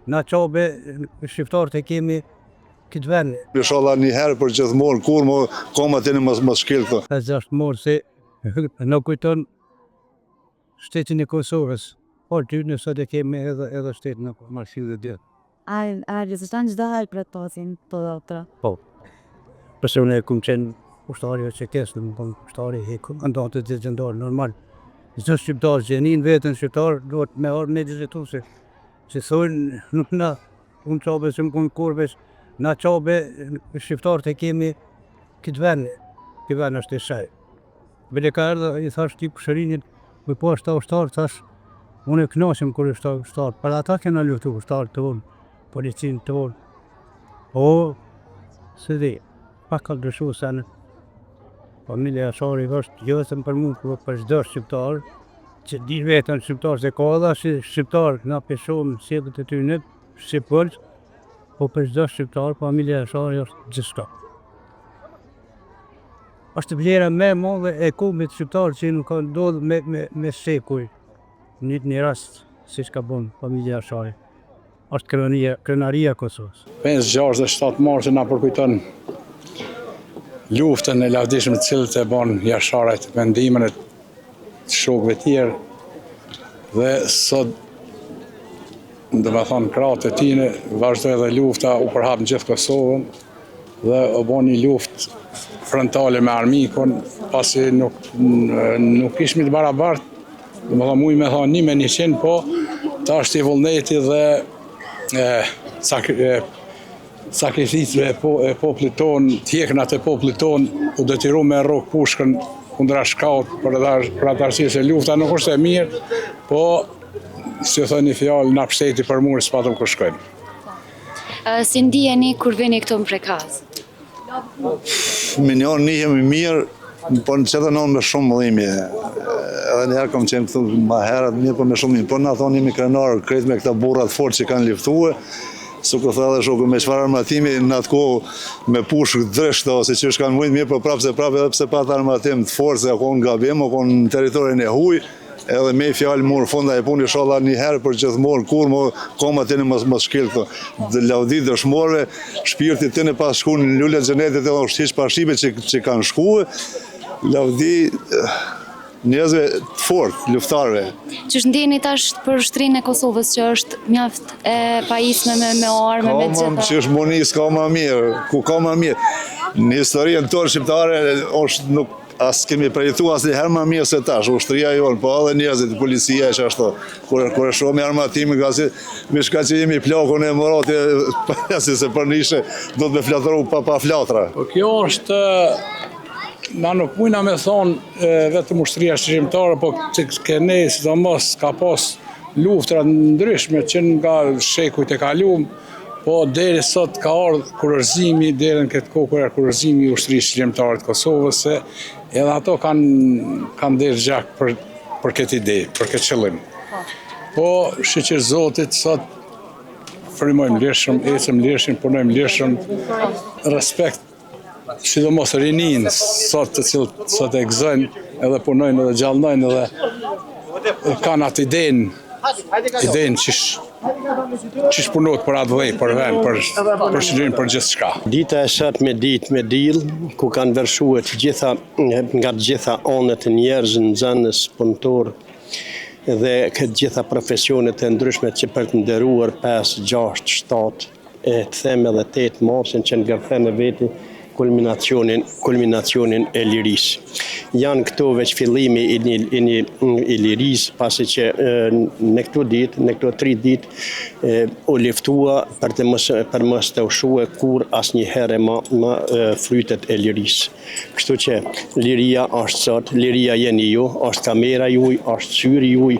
na qabe shqiptarët e kemi këtë vend. Inshallah një herë për gjithmonë, kur më koma tani mos shkel këto. 5-6 morë se në kujton shtetin e Kosovës. Po ty nësot e kemi edhe shtetin e Marsilë dhe djetë. A rezistan çdo hal për të pasin të dhëtra? Po. Përse unë e kumë qenë ushtari o që kesë, në më konë ushtari andatë të gjendorë, normal. Çdo shqiptar që njën vetën shqiptar, duhet me orë me gjithetu se thonë nuk na, unë qabe që më konë kurvesh, na qabe shqiptarët e kemi këtë vend është i shaj. Bile ka erdhe, i thash ti Kushërinit, me po është ta ushtarë, thash, unë e knaqem kur është ta ushtarë, për ata kena luftu ushtarë të unë, policinë të unë. Po, se di, pak ka ndryshu se në familja Ashari është jësën për mu, për çdo shqiptar, që di vetën shqiptar, se ka edhe shqiptar, na peshomë sjetët e ty në Shqipëllë, po për çdo shqiptar, familja Ashari është gjithçka. Është vlera me madhe e kombit shqiptar që nuk ka ndodhë me shekuj. Një rast, si shka bon familja Ashari. Është krenaria Kosovës. 5, 6 dhe 7 marë që na përkujton luftën e lavdishme të cilët e bon jasharajt, vendimin e shokëve tjerë dhe sot dhe me thonë kratë e tine vazhdoj edhe lufta u përhap në gjithë Kosovën dhe u bon një luft frontale me armikun pasi nuk ishmi të barabartë, dhe me thonë muj me thonë 1 me 100, po ta është i vullneti dhe sakrificëve e popullit tonë, tjeknat e popullit tonë, u detyru me rrok pushkën kundra shkaut për atë arsye se lufta nuk është e mirë, po si u thënë një fjalë na pshteti për mure s'patëm ku shkojnë. Si ndiheni kur vini këtu në Prekaz? Minion njihemi mirë, po në qëtë nënë me shumë mëllimi. Edhe njerë kom qenë këtu ma herët mirë, po me shumë mirë. Po në thonë jemi krenarë, krejt me këta burrat fort që kanë liftuë, su këtë edhe shoku me çfarë armatimi në atë kohë me pushk dreshta ose që shkanë mujtë mirë, po prapë edhe pse pa të armatim të fortë, se konë gabim, o konë në teritorin e huj, edhe me i fjallë murë funda e punë, inshallah një herë për gjithmonë, kur më koma tini mos shkel këto. Lavdi dëshmorve, shpirti tini pas shku në lullet gjenetit edhe është hiq pashipe që kanë shkuë, lavdi njerëzve të fort, luftarve. Që ndjeni tash për shtrinë e Kosovës që është mjaft e pajisme me arme, me gjitha? Që është monis, ka ma mirë, ku ka ma mirë. Në historinë tonë shqiptare është nuk as kemi përjetu as një herë ma mirë se tash, ushtria jonë, po edhe njerëzit, policia që ashtu, kur e shumë armatimi, ka si mishka që jemi plakun e morati, si se për nishe, do të me flatëru pa flatra. Po kjo është, na nuk mujna me thonë vetëm ushtria shqiptare, po që kene, si të mos, ka pas luftra ndryshme që nga shekujt e kalum, po deri sot ka ardhë kurërzimi, deri në këtë kohë kërë kurërzimi i ushtrisë shqiptare të Kosovës, se edhe ato kanë derë gjak për këtë ide, për këtë qëllim. Po, shqeqer Zotit, sot frymojmë lirshëm, ecëm lirshëm, punojmë lirshëm, respekt, sidomos rinin, sot të cilët sot e gëzojnë, edhe punojnë, edhe gjallnojnë, edhe kanë atë idenë qish punot për atë dhej, për vend, për shërinë, për gjithë shka. Dita e sot me ditë me dil, ku kanë vërshuet nga gjitha anët e njerëz në zanës punëtor dhe këtë gjitha profesionet e ndryshme që për të nderuar 5, 6, 7, e të them edhe 8 marsin që ngërthen e veti kulminacionin e lirisë. Janë këto veç fillimi i lirisë, pasi që në këto ditë, në këto 3 ditë, u liftua për mos të ushue kur asnjëherë më frytet e lirisë. Kështu që liria është sot, liria jeni ju, është kamera juaj, është syri juaj,